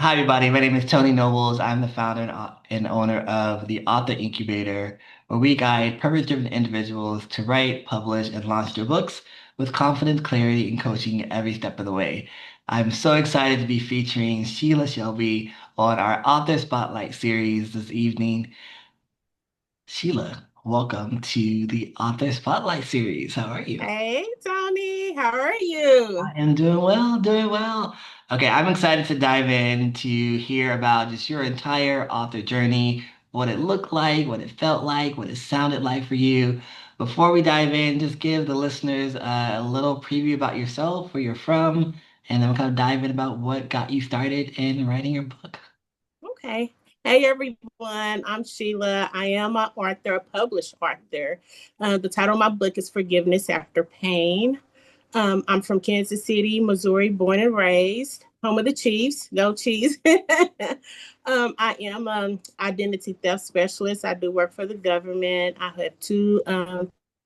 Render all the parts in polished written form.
Hi, everybody. My name is Tony Nobles. I'm the founder and owner of the Author Inkubator, where we guide purpose-driven individuals to write, publish, and launch their books with confidence, clarity, and coaching every step of the way. I'm so excited to be featuring Sheila Shelby on our Author Spotlight series this evening. Sheila, welcome to the Author Spotlight series. How are you? Hey, Tony, how are you? I am doing well, doing well. Okay, I'm excited to dive in to hear about just your entire author journey, what it looked like, what it felt like, what it sounded like for you. Before we dive in, just give the listeners a little preview about yourself, where you're from, and then we'll kind of dive in about what got you started in writing your book. Okay. Hey, everyone. I'm Sheila. I am an author, a published author. The title of my book is Forgiveness After Pain. I'm from Kansas City, Missouri, born and raised, home of the Chiefs. Go Chiefs. I am an identity theft specialist. I do work for the government. I have two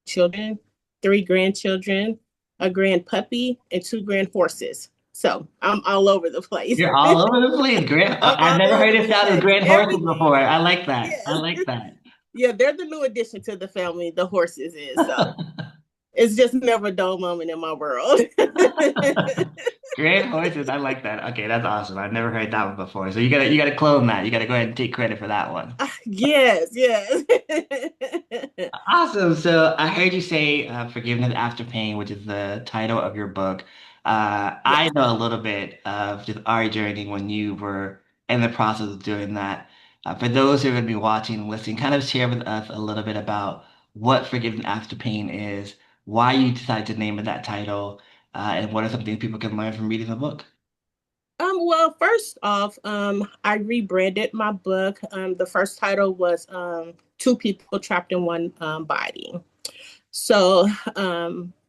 children, three grandchildren, a grand puppy, and two grand horses. So I'm all over the place. You're all over the place. I'm I've all never heard over it the sound with place. grand horses Everything. before. I like that. I Yes. like that. Yeah, they're the new addition to the family, the horses is. So it's just never a dull moment in my world. Great horses. I like that. Okay, that's awesome. I've never heard that one before. So you gotta clone that. You gotta go ahead and take credit for that one. Yes, yes. Awesome. So I heard you say Forgiveness After Pain, which is the title of your book. I Yes. know a little bit of just our journey when you were in the process of doing that. For those who are going to be watching and listening, kind of share with us a little bit about what Forgiveness After Pain is, why you decided to name it that title, and what are some things people can learn from reading the book. Well, first off, I rebranded my book. The first title was Two People Trapped in One Body. So,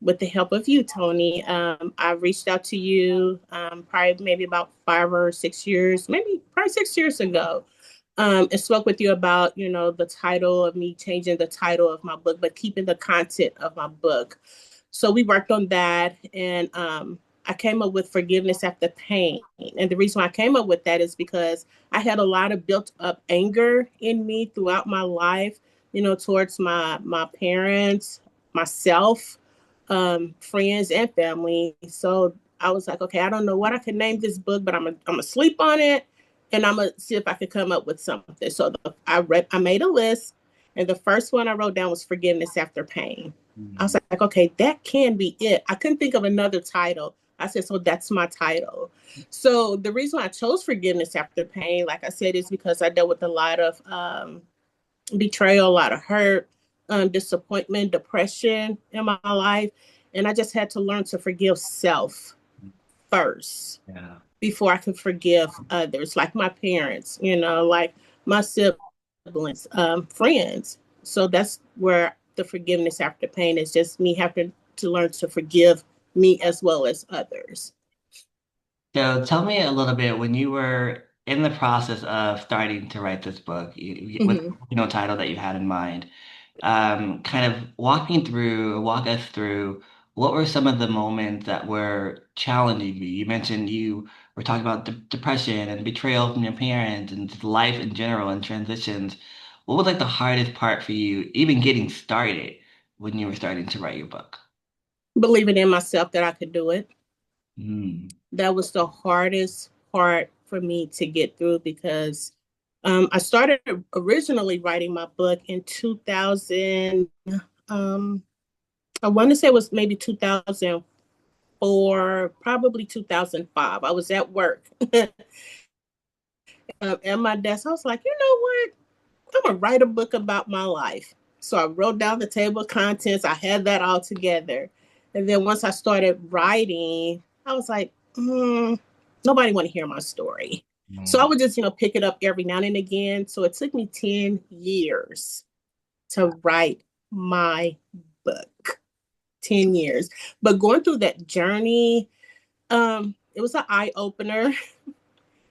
with the help of you, Tony, I reached out to you probably maybe about 5 or 6 years, maybe probably 6 years ago, and spoke with you about, the title of me changing the title of my book, but keeping the content of my book. So we worked on that, and I came up with Forgiveness After Pain. And the reason why I came up with that is because I had a lot of built up anger in me throughout my life, towards my parents, myself, friends, and family. So I was like, okay, I don't know what I could name this book, but I'm gonna sleep on it, and I'm gonna see if I could come up with something. So I made a list, and the first one I wrote down was Forgiveness After Pain. I was Mm. like, okay, that can be it. I couldn't think of another title. I said, so that's my title. So the reason I chose Forgiveness After Pain, like I said, is because I dealt with a lot of betrayal, a lot of hurt, disappointment, depression in my life. And I just had to learn to forgive self first Yeah. before I could forgive others, like my parents, like my siblings, friends. So that's where the forgiveness after pain is just me having to learn to forgive me as well as others. So tell me a little bit when you were in the process of starting to write this book with Mm-hmm. title that you had in mind. Kind of walk us through what were some of the moments that were challenging you. You mentioned you were talking about depression and betrayal from your parents and just life in general and transitions. What was like the hardest part for you, even getting started when you were starting to write your book? Believing in myself that I could do it. Mm. That was the hardest part for me to get through because I started originally writing my book in 2000. Um, I want to say it was maybe 2004, probably 2005. I was at work at my desk. I was like, you know what? I'm going to write a book about my life. So I wrote down the table of contents. I had that all together. And then once I started writing, I was like, nobody want to hear my story. So I Mm. would just, pick it up every now and again. So it took me 10 years to write my book. 10 years. But going through that journey, it was an eye opener.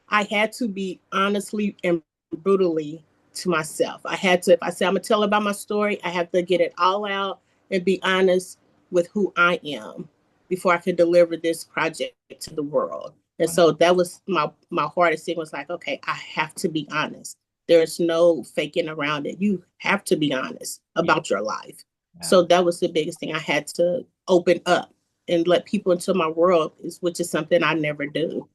I had to be honestly and brutally to myself. I had to, if I say I'm gonna tell about my story, I have to get it all out and be honest with who I am before I could deliver this project to the world. And so that was my hardest thing was like, okay, I have to be honest. There's no faking around it. You have to be honest Yeah. about your life. Yeah. So that was the biggest thing. I had to open up and let people into my world, which is something I never do.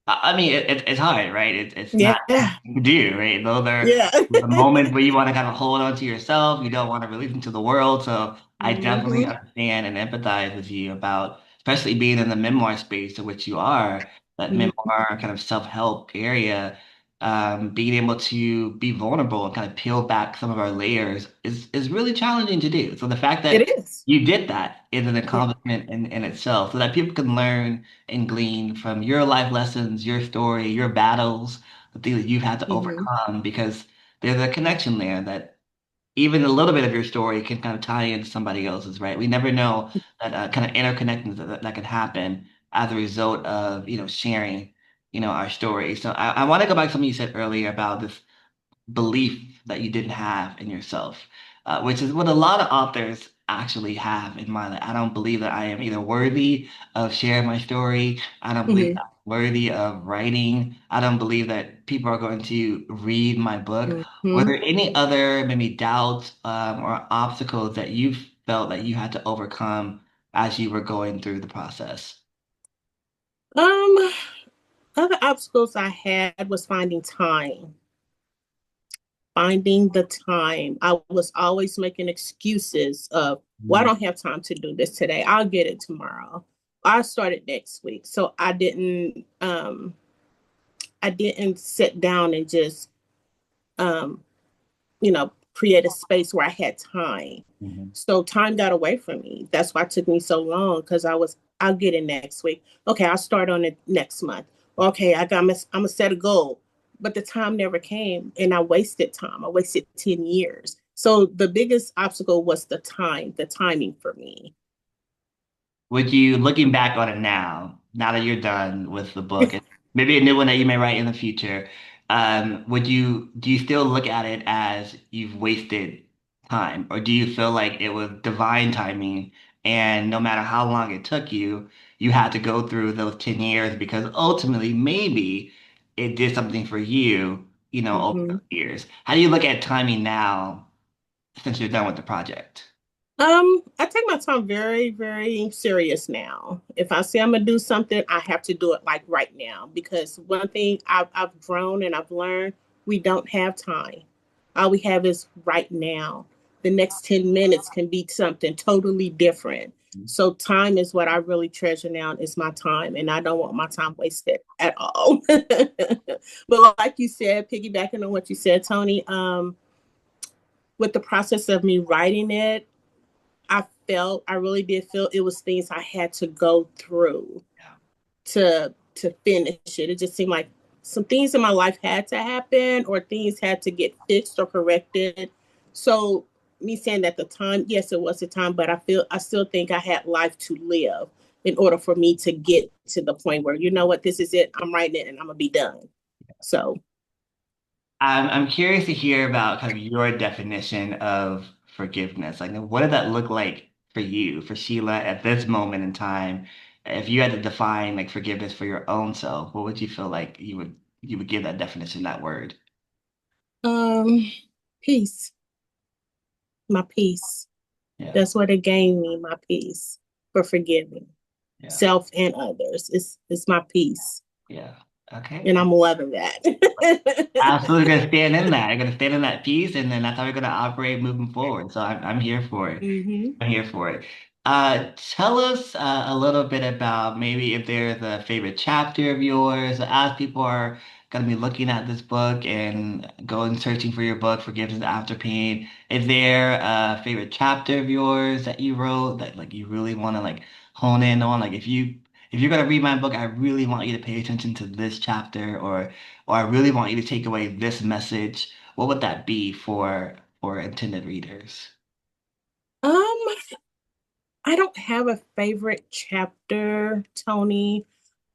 I mean, it's hard, right? It's Yeah. not easy to do, right? Those are Yeah. the moments where you want to kind of hold on to yourself. You don't want to release into the world. So I definitely Hmm. understand and empathize with you about, especially being in the memoir space to which you are, that Hmm. memoir kind of self-help area. Being able to be vulnerable and kind of peel back some of our layers is really challenging to do. So the fact that It is. you did that is an Yeah. accomplishment in itself, so that people can learn and glean from your life lessons, your story, your battles, the things that you've had to Hmm. overcome, because there's a connection there that even a little bit of your story can kind of tie into somebody else's, right? We never know that kind of interconnections that can happen as a result of, sharing, our story. So I want to go back to something you said earlier about this belief that you didn't have in yourself, which is what a lot of authors actually have in mind. Like, I don't believe that I am either worthy of sharing my story. I don't believe Hmm. that I'm worthy of writing. I don't believe that people are going to read my book. Were Hmm. there any other maybe doubts or obstacles that you felt that you had to overcome as you were going through the process? Um, Other obstacles I had was finding the time. I was always making excuses of, well, I Mm, don't have time to do this today. I'll get it tomorrow. I started next week. So I didn't sit down and just um create a space where I had time. mhm. So time got away from me. That's why it took me so long because I'll get it next week. Okay, I'll start on it next month. Okay, I'm gonna set a goal, but the time never came, and I wasted time. I wasted 10 years. So the biggest obstacle was the timing for me. Would you, looking back on it now that you're done with the book, and maybe a new one that you may write in the future, do you still look at it as you've wasted time, or do you feel like it was divine timing, and no matter how long it took you, you had to go through those 10 years because ultimately maybe it did something for you, over Mhm. those years? How do you look at timing now since you're done with the project? I take my time very, very serious now. If I say I'm gonna do something, I have to do it like right now because one thing I've grown and I've learned, we don't have time. All we have is right now. The next 10 minutes can be something totally different. So time is what I really treasure now is my time, and I don't want my time wasted at all. But like you said, piggybacking on what you said, Tony, with the process of me writing it, I really did feel it was things I had to go through to finish it. It just seemed like some things in my life had to happen or things had to get fixed or corrected. So me saying that the time, yes, it was the time, but I still think I had life to live in order for me to get to the point where, you know what, this is it. I'm writing it and I'm gonna be done. So I'm curious to hear about kind of your definition of forgiveness. Like, what did that look like for you, for Sheila, at this moment in time? If you had to define like forgiveness for your own self, what would you feel like you would give that definition, that word? um peace, my peace. Yeah, That's what it gave me, my peace for forgiving yeah, self and others. It's my peace, yeah. Okay. and I'm loving that. Absolutely gonna stand in that. I'm gonna stand in that piece, and then that's how we're gonna operate moving forward. So I'm here for it. Hmm. I'm here for it. Tell us a little bit about maybe if there's a favorite chapter of yours. As people are gonna be looking at this book and going searching for your book, Forgiveness After Pain, is there a favorite chapter of yours that you wrote that like you really want to like hone in on? Like if you're gonna read my book, I really want you to pay attention to this chapter, or I really want you to take away this message. What would that be for intended readers? um, I don't have a favorite chapter, Tony.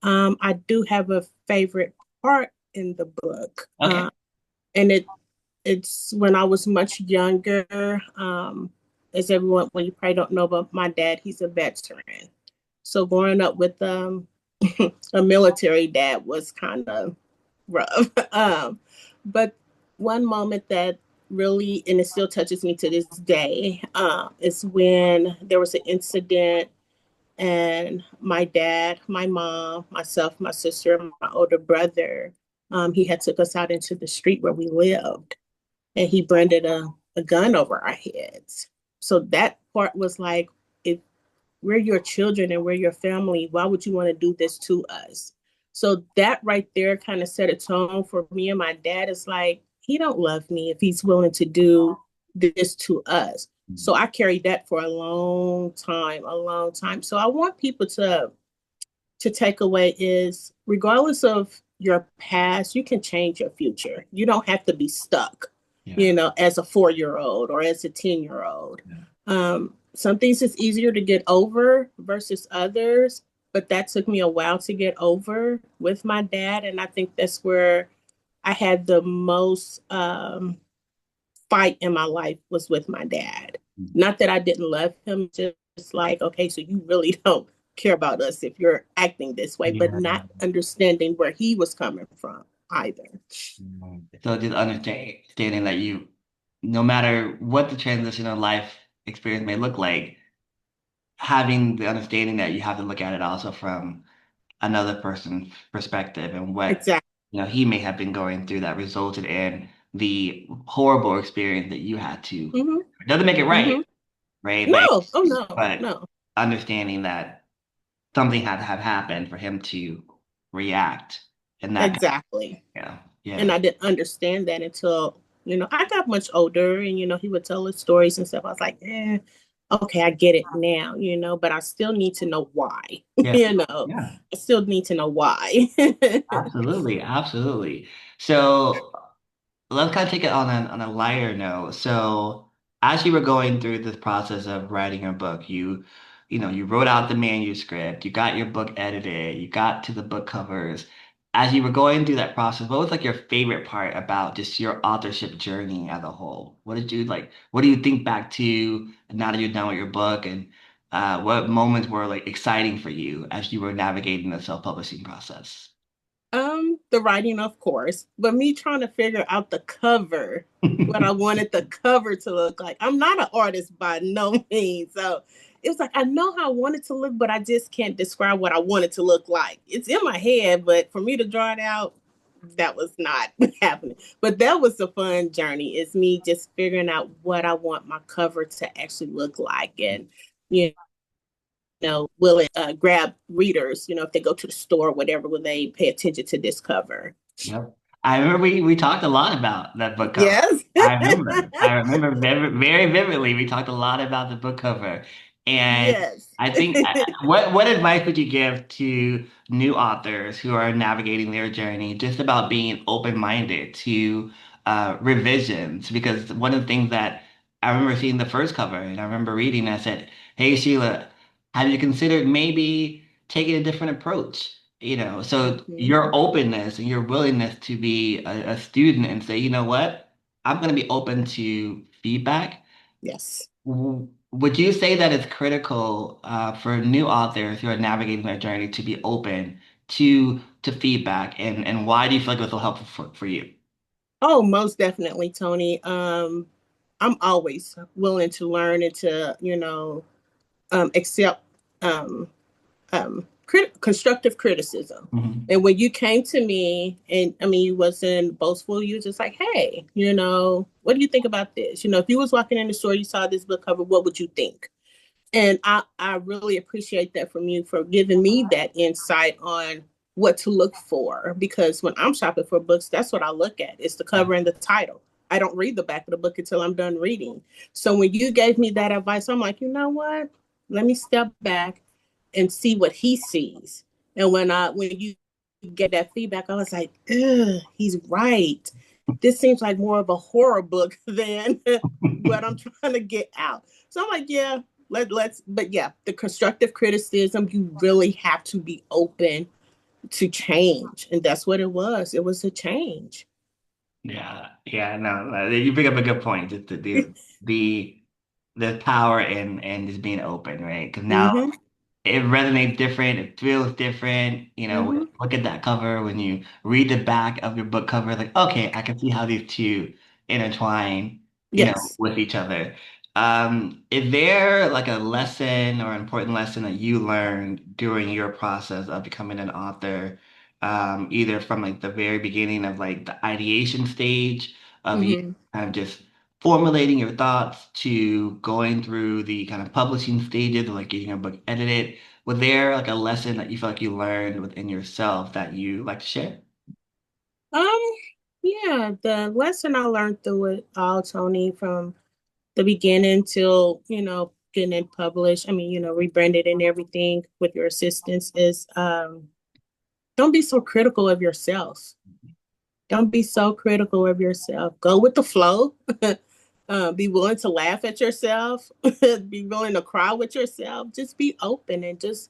I do have a favorite part in the book. Okay. And it's when I was much younger. As everyone, well, you probably don't know, but my dad, he's a veteran. So growing up with a military dad was kind of rough. But one moment that really, and it still touches me to this day, is when there was an incident and my dad, my mom, myself, my sister, and my older brother, he had took us out into the street where we lived, and he branded a gun over our heads. So that part was like, if we're your children and we're your family, why would you want to do this to us? So that right there kind of set a tone for me and my dad. Is like, he don't love me if he's willing to do this to us. So I carried that for a long time, a long time. So I want people to take away is, regardless of your past, you can change your future. You don't have to be stuck, Yeah. as a 4 year old or as a 10 year old. Some things is easier to get over versus others, but that took me a while to get over with my dad. And I think that's where I had the most fight in my life was with my dad. Not that I didn't love him, just like, okay, so you really don't care about us if you're acting this way, but Yeah. not understanding where he was coming from either. So just understanding that you, no matter what the transition of life experience may look like, having the understanding that you have to look at it also from another person's perspective and what, Exactly. he may have been going through that resulted in the horrible experience that you had to. Mm-hmm. It doesn't make it right, Mm-hmm. right? No, oh no, But no, understanding that something had to have happened for him to react and that, exactly. yeah, And yeah. I didn't understand that until, I got much older, and, he would tell us stories and stuff. I was like, okay, I get it now, but I still need to know why, Yeah. Yeah. I still need to know why. Absolutely, absolutely. So let's kind of take it on a lighter note. So as you were going through this process of writing your book, you wrote out the manuscript, you got your book edited, you got to the book covers. As you were going through that process, what was like your favorite part about just your authorship journey as a whole? What did you like? What do you think back to now that you're done with your book, and what moments were like exciting for you as you were navigating the self-publishing process? The writing, of course, but me trying to figure out the cover, what I wanted the cover to look like. I'm not an artist by no means. So it was like, I know how I want it to look, but I just can't describe what I want it to look like. It's in my head, but for me to draw it out, that was not happening. But that was a fun journey. It's me just figuring out what I want my cover to actually look like. And, you will it grab readers, if they go to the store or whatever, will they pay attention to this cover? Yep. I remember we talked a lot about that book cover. Yes. I remember very, very vividly we talked a lot about the book cover. And Yes. I think what advice would you give to new authors who are navigating their journey just about being open-minded to revisions? Because one of the things that I remember seeing the first cover and I remember reading, I said, "Hey Sheila, have you considered maybe taking a different approach?" So Mhm. your openness and your willingness to be a student and say, you know what, I'm going to be open to feedback. Yes. Would you say that it's critical for new authors who are navigating their journey to be open to feedback, and why do you feel like this will help for you? Oh, most definitely, Tony. I'm always willing to learn and to, accept constructive criticism. Mhm. And when you came to me, and I mean, you wasn't boastful, you was just like, hey, what do you think about this? If you was walking in the store, you saw this book cover, what would you think? And I really appreciate that from you for giving me that insight on what to look for. Because when I'm shopping for books, that's what I look at. It's the Yeah. cover and the title. I don't read the back of the book until I'm done reading. So when you gave me that advice, I'm like, you know what? Let me step back and see what he sees. And when you get that feedback, I was like, he's right. This seems like more of a horror book than what I'm trying to get out. So I'm like, yeah, but yeah, the constructive criticism, you really have to be open to change. And that's what it was. It was a change. Yeah, yeah, no, you bring up a good point. Just the power in just being open, right? Because now Mm-hmm. it resonates different, it feels different. When Mm-hmm. you look at that cover, when you read the back of your book cover, like, okay, I can see how these two intertwine, Yes. with each other. Is there like a lesson or important lesson that you learned during your process of becoming an author, either from like the very beginning of like the ideation stage of you Mm-hmm. kind of just formulating your thoughts to going through the kind of publishing stages of like getting your book edited? Was there like a lesson that you feel like you learned within yourself that you like to share? Um, yeah, the lesson I learned through it all, Tony, from the beginning till, getting it published, I mean, rebranded and everything with your assistance is don't be so critical of yourself. Don't be so critical of yourself. Go with the flow. Be willing to laugh at yourself. Be willing to cry with yourself. Just be open and just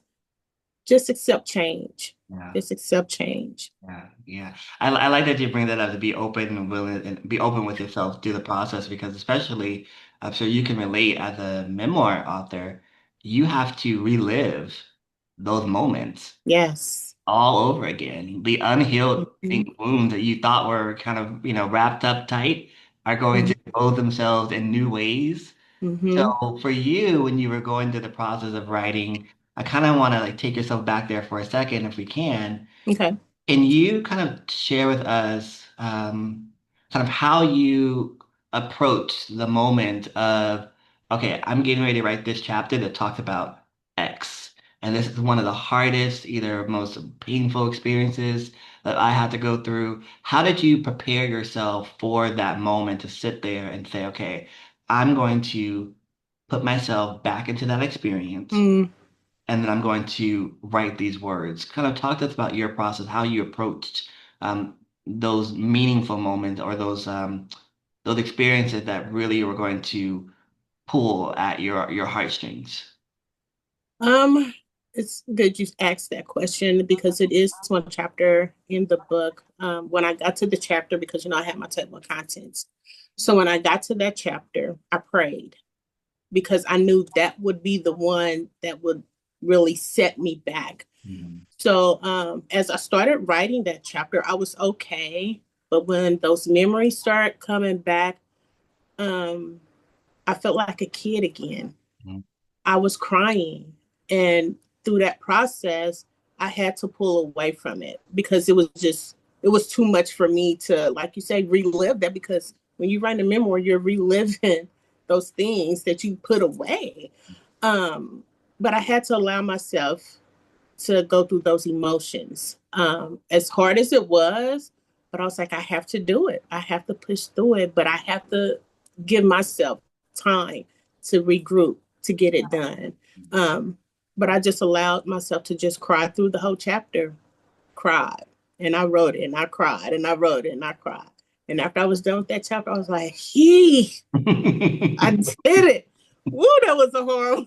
accept change. Yeah. Just accept change. Yeah, yeah. I like that you bring that up to be open and willing and be open with yourself through the process because especially I'm sure you can relate as a memoir author, you have to relive those moments Yes. all over again. The unhealed Mm-hmm. wounds that you thought were kind of, wrapped up tight are going to Mm-hmm. expose themselves in new ways. Mm-hmm. So for you, when you were going through the process of writing, I kind of want to like take yourself back there for a second if we can. Okay. Can you kind of share with us kind of how you approach the moment of, okay, I'm getting ready to write this chapter that talks about X, and this is one of the hardest, either most painful experiences that I had to go through. How did you prepare yourself for that moment to sit there and say, okay, I'm going to put myself back into that experience? Mm. And then I'm going to write these words. Kind of talk to us about your process, how you approached those meaningful moments or those experiences that really were going to pull at your heartstrings. Um, it's good you asked that question because it is one chapter in the book. When I got to the chapter, because I had my table of contents. So when I got to that chapter, I prayed because I knew that would be the one that would really set me back. Mhm. So as I started writing that chapter, I was okay. But when those memories start coming back, um, I felt like a kid again. Mhm. I was crying. And through that process, I had to pull away from it because it was too much for me to, like you say, relive that. Because when you write a memoir, you're reliving those things that you put away. Um, but I had to allow myself to go through those emotions. As hard as it was, but I was like, I have to do it. I have to push through it, but I have to give myself time to regroup to get it done. Um, but I just allowed myself to just cry through the whole chapter, cried, and I wrote it, and I cried, and I wrote it, and I cried. And after I was done with that chapter, I was like, "Yee, I did it." Woo, that was a horror.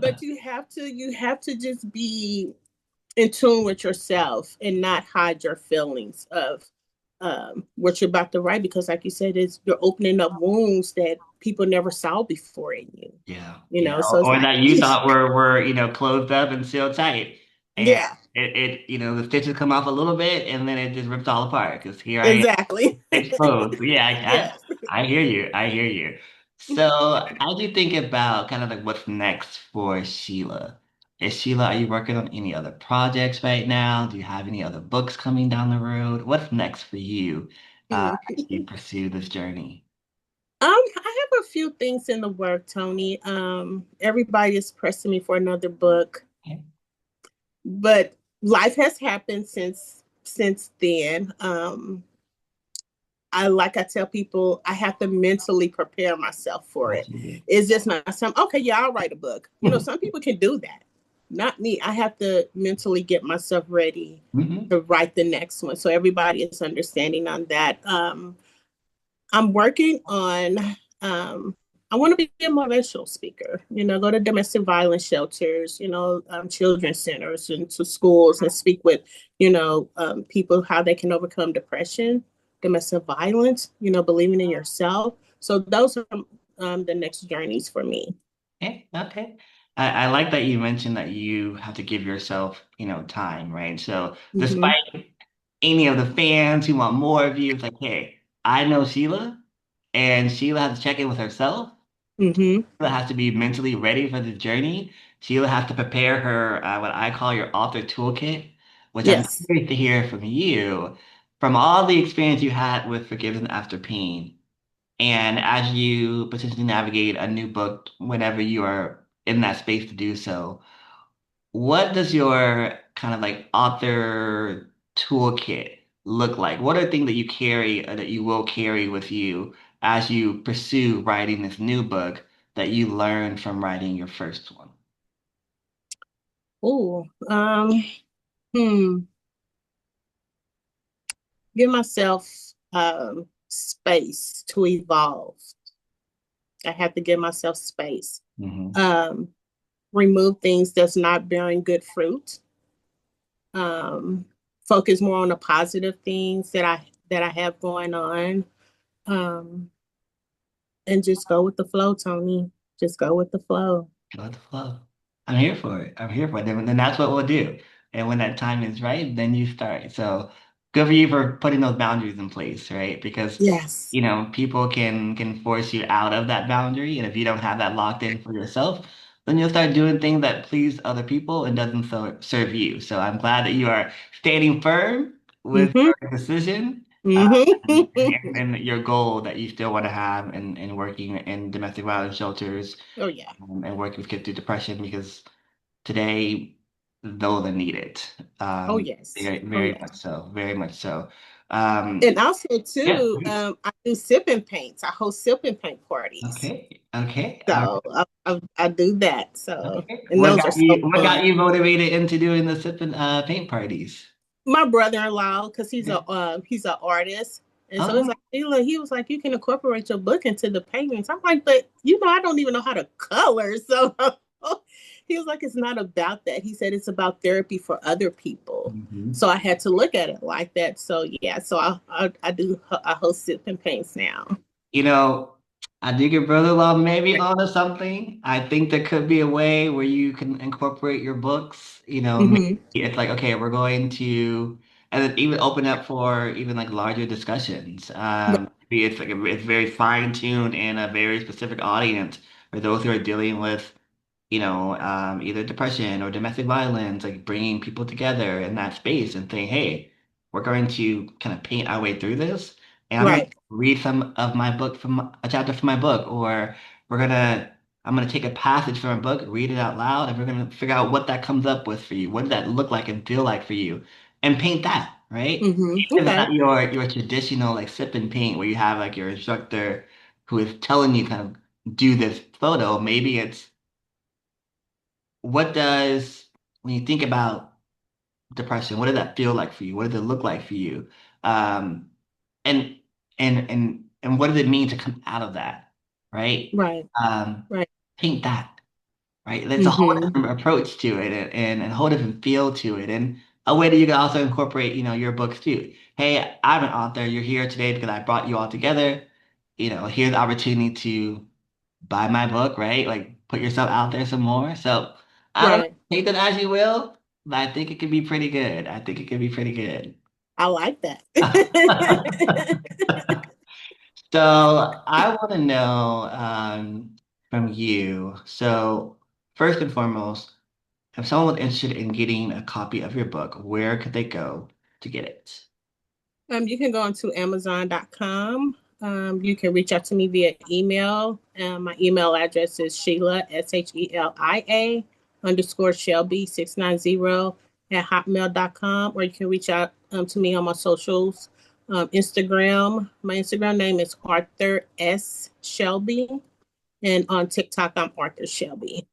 But you have to just be in tune with yourself and not hide your feelings of what you're about to write because like you said is you're opening up wounds that people never saw before in you, Yeah, you yeah. know, so it's Or like that you eesh. thought were closed up and sealed tight, and Yeah, the stitches come off a little bit, and then it just rips all apart. Because here I am exactly. exposed. Yeah, Yes. I hear you. I hear you. So, how do you think about kind of like what's next for Sheila? Sheila, are you working on any other projects right now? Do you have any other books coming down the road? What's next for you as you pursue this journey? I have a few things in the work, Tony. Everybody is pressing me for another book, Okay. but life has happened since then. I like I tell people I have to mentally prepare myself for it. Absolutely. It's just not some okay, yeah, I'll write a book. Some people can do that. Not me. I have to mentally get myself ready Hmm. to write the next one. So everybody is understanding on that. I'm working on I want to be a motivational speaker, go to domestic violence shelters, children's centers and to schools and speak with, people how they can overcome depression, domestic violence, believing in yourself. So those are the next journeys for me. Okay, okay. I like that you mentioned that you have to give yourself, time, right? So Hmm. despite any of the fans who want more of you, it's like, hey, I know Sheila, and Sheila has to check in with herself. Hmm. Sheila has to be mentally ready for the journey. Sheila has to prepare her, what I call your author toolkit, which I'm Yes. curious to hear from you, from all the experience you had with Forgiveness After Pain. And as you potentially navigate a new book, whenever you are in that space to do so, what does your kind of like author toolkit look like? What are things that you carry or that you will carry with you as you pursue writing this new book that you learned from writing your first one? Oh, hmm. Give myself space to evolve. I have to give myself space. Hmm. Um, Remove things that's not bearing good fruit. Um, Focus more on the positive things that I have going on. Um, and just go with the flow, Tony. Just go with the flow. Go with the flow. I'm here for it. I'm here for it. Then that's what we'll do. And when that time is right, then you start. So good for you for putting those boundaries in place, right? Because Yes. people can force you out of that boundary, and if you don't have that locked in for yourself, then you'll start doing things that please other people and doesn't serve you. So I'm glad that you are standing firm with Mm-hmm. your decision. And, Mm-hmm. and your goal that you still want to have in working in domestic violence shelters, Oh yeah. and working with kids through depression, because today those that need it. Oh yes. Very, Oh very yes. much so. Very much so. And also Yeah, too, please. I do sip and paints. I host sip and paint parties. Okay. Okay. So I do that. So, Okay. and those are so What got fun. you motivated into doing the sip and paint parties? My brother-in-law, because Okay. he's an artist, and so it's Oh, like he was like, you can incorporate your book into the paintings. I'm like, but I don't even know how to color. So he was like, it's not about that. He said it's about therapy for other people. mhm. So I had to look at it like that. So yeah, so I host sip and paints now. You know, I think your brother-in-law may be onto something. I think there could be a way where you can incorporate your books. Maybe Hmm. it's like, okay, we're going to, and then even open up for even like larger discussions. Maybe it's like it's very fine-tuned in a very specific audience for those who are dealing with either depression or domestic violence, like bringing people together in that space and saying, hey, we're going to kind of paint our way through this. And I'm going to Right. read some of my book from a chapter from my book, or I'm going to take a passage from a book, read it out loud, and we're going to figure out what that comes up with for you. What does that look like and feel like for you? And paint that, right? Hmm. Even if it's Okay. not your traditional like sip and paint where you have like your instructor who is telling you kind of do this photo. Maybe it's what does, when you think about depression, what does that feel like for you? What does it look like for you? Um, and and what does it mean to come out of that, right? Right. Um, Right. Paint that, right? There's a whole Hmm. different approach to it, and a whole different feel to it, and a way that you can also incorporate, your books too. Hey, I'm an author. You're here today because I brought you all together. Here's the opportunity to buy my book, right? Like put yourself out there some more. So I don't know, Right. take that as you will, but I think it could be pretty good. I think it could be pretty good. I like that. So I want to know from you. So first and foremost, if someone was interested in getting a copy of your book, where could they go to get it? You can go onto Amazon.com. You can reach out to me via email. My email address is Shelia, Shelia underscore Shelby 690 at hotmail.com. Or you can reach out to me on my socials. Instagram, my Instagram name is Author S. Shelby. And on TikTok, I'm Author Shelby.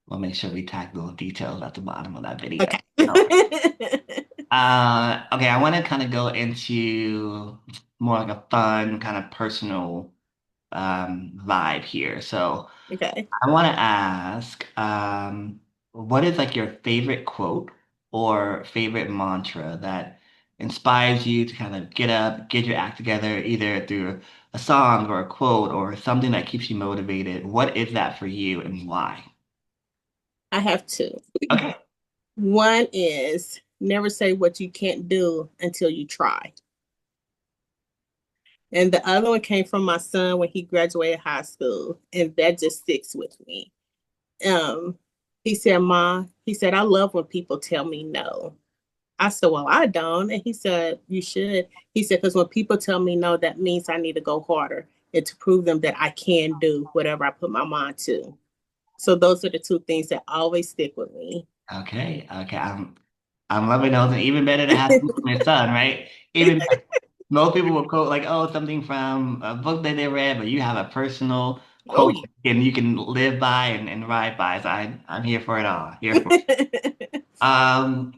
We'll make sure we tag those details at the bottom of that video. Okay. Okay, I want to kind of go into more like a fun, kind of personal vibe here. So Okay. I want to ask, what is like your favorite quote or favorite mantra that inspires you to kind of get up, get your act together, either through a song or a quote or something that keeps you motivated? What is that for you and why? I have two. Okay. One is never say what you can't do until you try. And the other one came from my son when he graduated high school, and that just sticks with me. Um, he said, "Ma," he said, "I love when people tell me no." I said, "Well, I don't." And he said, "You should." He said, "Because when people tell me no, that means I need to go harder and to prove them that I can do whatever I put my mind to." So those are the two things that always stick with me. Okay. Okay. I'm loving those, and even better to have them from your son, right? Even better. Most people will quote like, "Oh, something from a book that they read," but you have a personal Oh quote and you can live by and ride by. So I'm here for it all. Here for it. yeah. Um,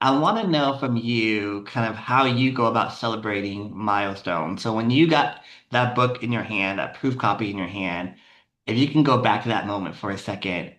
I want to know from you kind of how you go about celebrating milestones. So when you got that book in your hand, that proof copy in your hand, if you can go back to that moment for a second,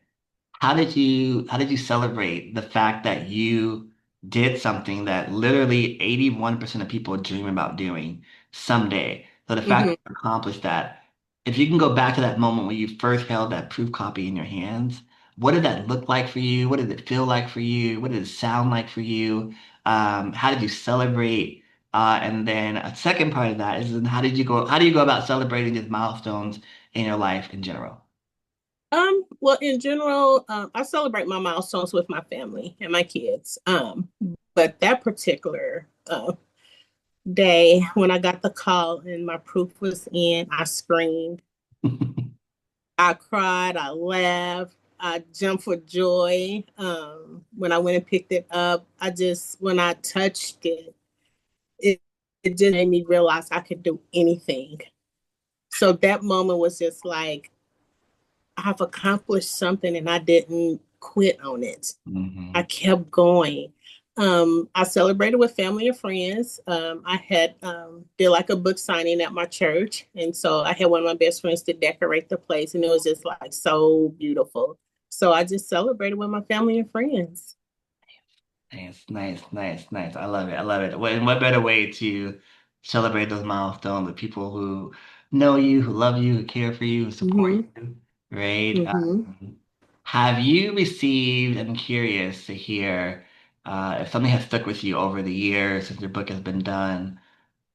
how did you celebrate the fact that you did something that literally 81% of people dream about doing someday? So the fact hmm that you accomplished that, if you can go back to that moment when you first held that proof copy in your hands, what did that look like for you? What did it feel like for you? What did it sound like for you? How did you celebrate? And then a second part of that is then how do you go about celebrating these milestones in your life in general? Well, in general, I celebrate my milestones with my family and my kids. But that particular day when I got the call and my proof was in, I screamed, I cried, I laughed, I jumped for joy. When I went and picked it up, when I touched it, it, it just made me realize I could do anything. So that moment was just like, I've accomplished something and I didn't quit on it. I hmm kept going. I celebrated with family and friends. I had did like a book signing at my church, and so I had one of my best friends to decorate the place, and it was just like so beautiful. So I just celebrated with my family and friends. Nice, nice, nice, nice. I love it. I love it. And what better way to celebrate those milestones with people who know you, who love you, who care for you, who support hmm you, right? hmm Have you received, I'm curious to hear, if something has stuck with you over the years since your book has been done,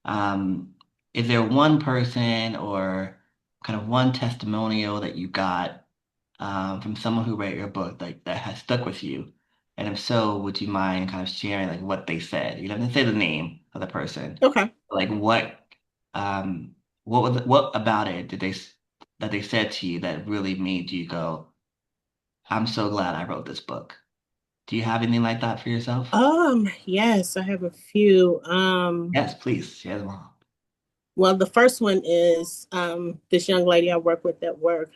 um, is there one person or kind of one testimonial that you got from someone who read your book like that has stuck with you? And if so, would you mind kind of sharing like what they said? You don't have to say the name of the person. Okay. Like um what about it that they said to you that really made you go, I'm so glad I wrote this book. Do you have anything like that for yourself? Yes, I have a few. Yes, please share them all. Well, the first one is this young lady I work with at work.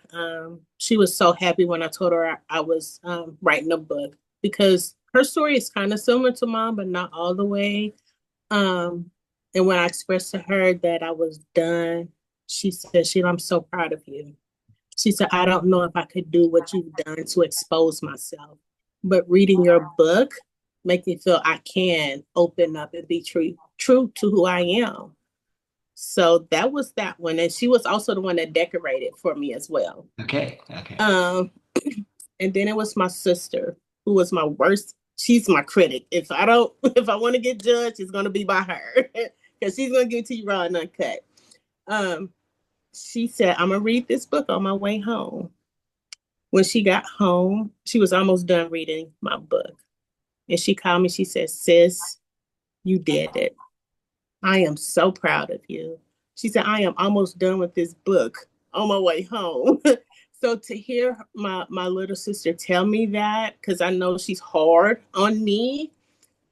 She was so happy when I told her I was writing a book because her story is kind of similar to mine, but not all the way. Um, and when I expressed to her that I was done, she said, "Sheila, I'm so proud of you." She said, "I don't know if I could do what you've done to expose myself, but reading your book make me feel I can open up and be true to who I am." So that was that one. And she was also the one that decorated for me as well. Okay, okay. Um, and then it was my sister who was my worst. She's my critic. If I don't, if I want to get judged, it's gonna be by her because she's gonna give it to you raw and uncut. Um, she said, "I'm gonna read this book on my way home." When she got home, she was almost done reading my book, and she called me. She said, "Sis, you did it. I am so proud of you." She said, "I am almost done with this book on my way home." So to hear my little sister tell me that, because I know she's hard on me,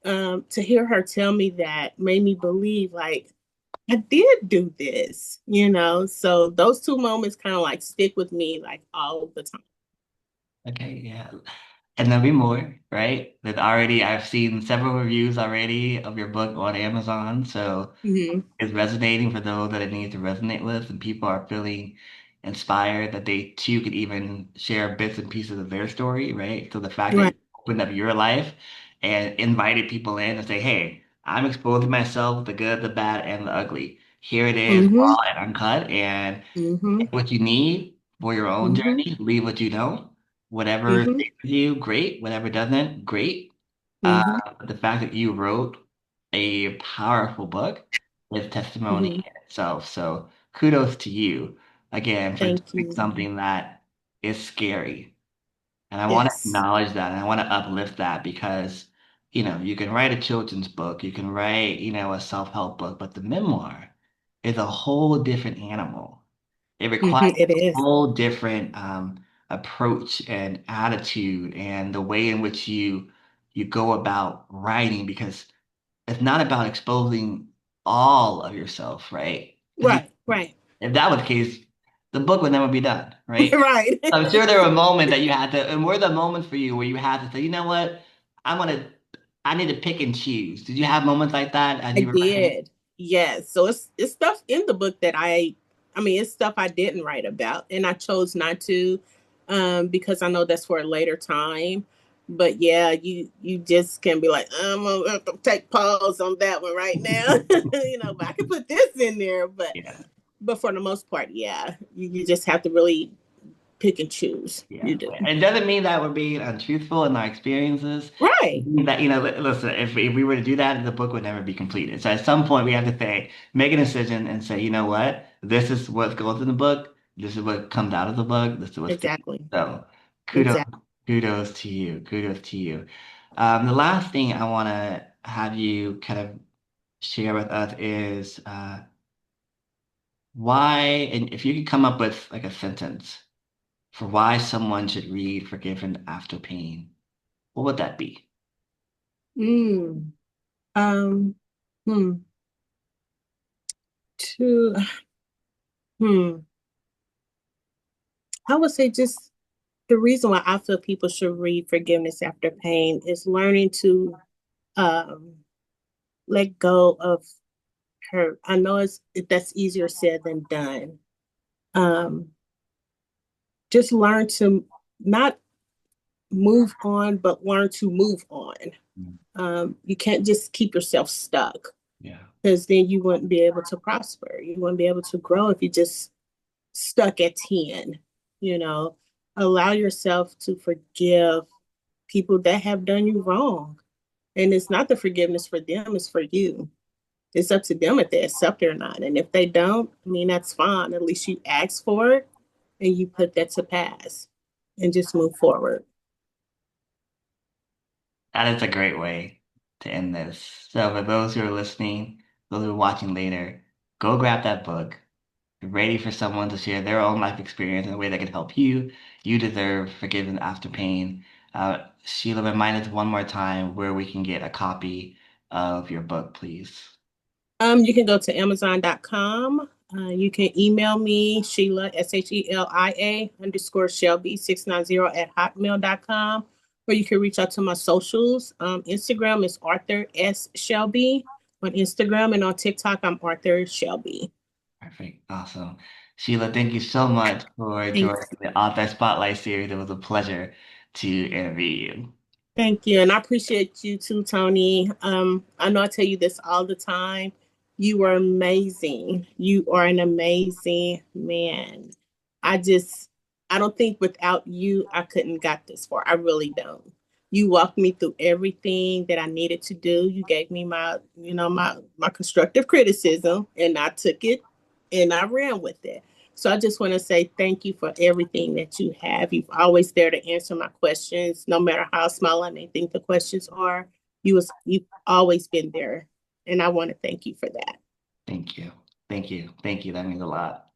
to hear her tell me that made me believe like I did do this, you know. So those two moments kind of like stick with me like all the time. Okay, yeah. And there'll be more, right? That already I've seen several reviews already of your book on Amazon, so hmm it's resonating for those that it needs to resonate with, and people are feeling inspired that they too could even share bits and pieces of their story, right? So the fact that you Right. opened up your life and invited people in and say, "Hey, I'm exposing myself, the good, the bad, and the ugly. Here it is, hmm raw and uncut, and hmm take what you need for your own hmm journey, leave what you don't." Whatever Mm-hmm. stays with you, great. Whatever doesn't, great. Mm-hmm. But the fact that you wrote a powerful book is testimony Mm-hmm. in itself. So kudos to you again for Thank doing you. something that is scary. And I want to Yes. acknowledge that and I want to uplift that because, you can write a children's book, you can write, a self-help book, but the memoir is a whole different animal. It requires Mm-hmm. It a is. whole different approach and attitude and the way in which you go about writing because it's not about exposing all of yourself, right? Because Right. Right. if that was the case, the book would never be done, right? Right. I'm sure there were moments that you had to, and were the moments for you where you had to say, you know what, I'm gonna, I need to pick and choose. Did you have moments like that as I you were writing? did. Yes. So it's stuff in the book that I mean, it's stuff I didn't write about and I chose not to because I know that's for a later time. But yeah, you just can be like, I'm gonna have to take pause on that one right now. But I can put this in there, Yeah. but for the most part, yeah, you just have to really pick and choose. Yeah, You do. it doesn't mean that we're being untruthful in our experiences. It Right. means that, listen, if we were to do that, the book would never be completed. So at some point, we have to say, make a decision and say, you know what? This is what goes in the book. This is what comes out of the book. This is what stays. Exactly. So kudos, Exactly. kudos to you. Kudos to you. The last thing I want to have you kind of share with us is why, and if you could come up with like a sentence for why someone should read Forgiven After Pain, what would that be? Mm. Um. Hmm. To hmm. I would say just the reason why I feel people should read Forgiveness After Pain is learning to um, let go of hurt. I know that's easier said than done. Um, just learn to not move on, but learn to move on. Mm. You can't just keep yourself stuck Yeah, because then you wouldn't be able to prosper. You wouldn't be able to grow if you just stuck at 10. You know, allow yourself to forgive people that have done you wrong. And it's not the forgiveness for them, it's for you. It's up to them if they accept it or not. And if they don't, I mean, that's fine. At least you ask for it and you put that to pass and just move forward. that is a great way to end this. So for those who are listening, those who are watching later, go grab that book. Be ready for someone to share their own life experience in a way that can help you. You deserve Forgiven After Pain. Sheila, remind us one more time where we can get a copy of your book, please. You can go to Amazon.com. You can email me, Sheila, Shelia _ Shelby 690 at hotmail.com. Or you can reach out to my socials. Instagram is Author S. Shelby. On Instagram and on TikTok, I'm Author Shelby. Perfect. Awesome. Sheila, thank you so much for joining Thanks. the Author Spotlight series. It was a pleasure to interview you. Thank you. And I appreciate you too, Tony. I know I tell you this all the time. You are amazing. You are an amazing man. I just, I don't think without you, I couldn't got this far. I really don't. You walked me through everything that I needed to do. You gave me my constructive criticism, and I took it and I ran with it. So I just want to say thank you for everything that you have. You've always there to answer my questions, no matter how small I may think the questions are. You've always been there, and I want to thank you for that. Thank you. Thank you. Thank you. That means a lot.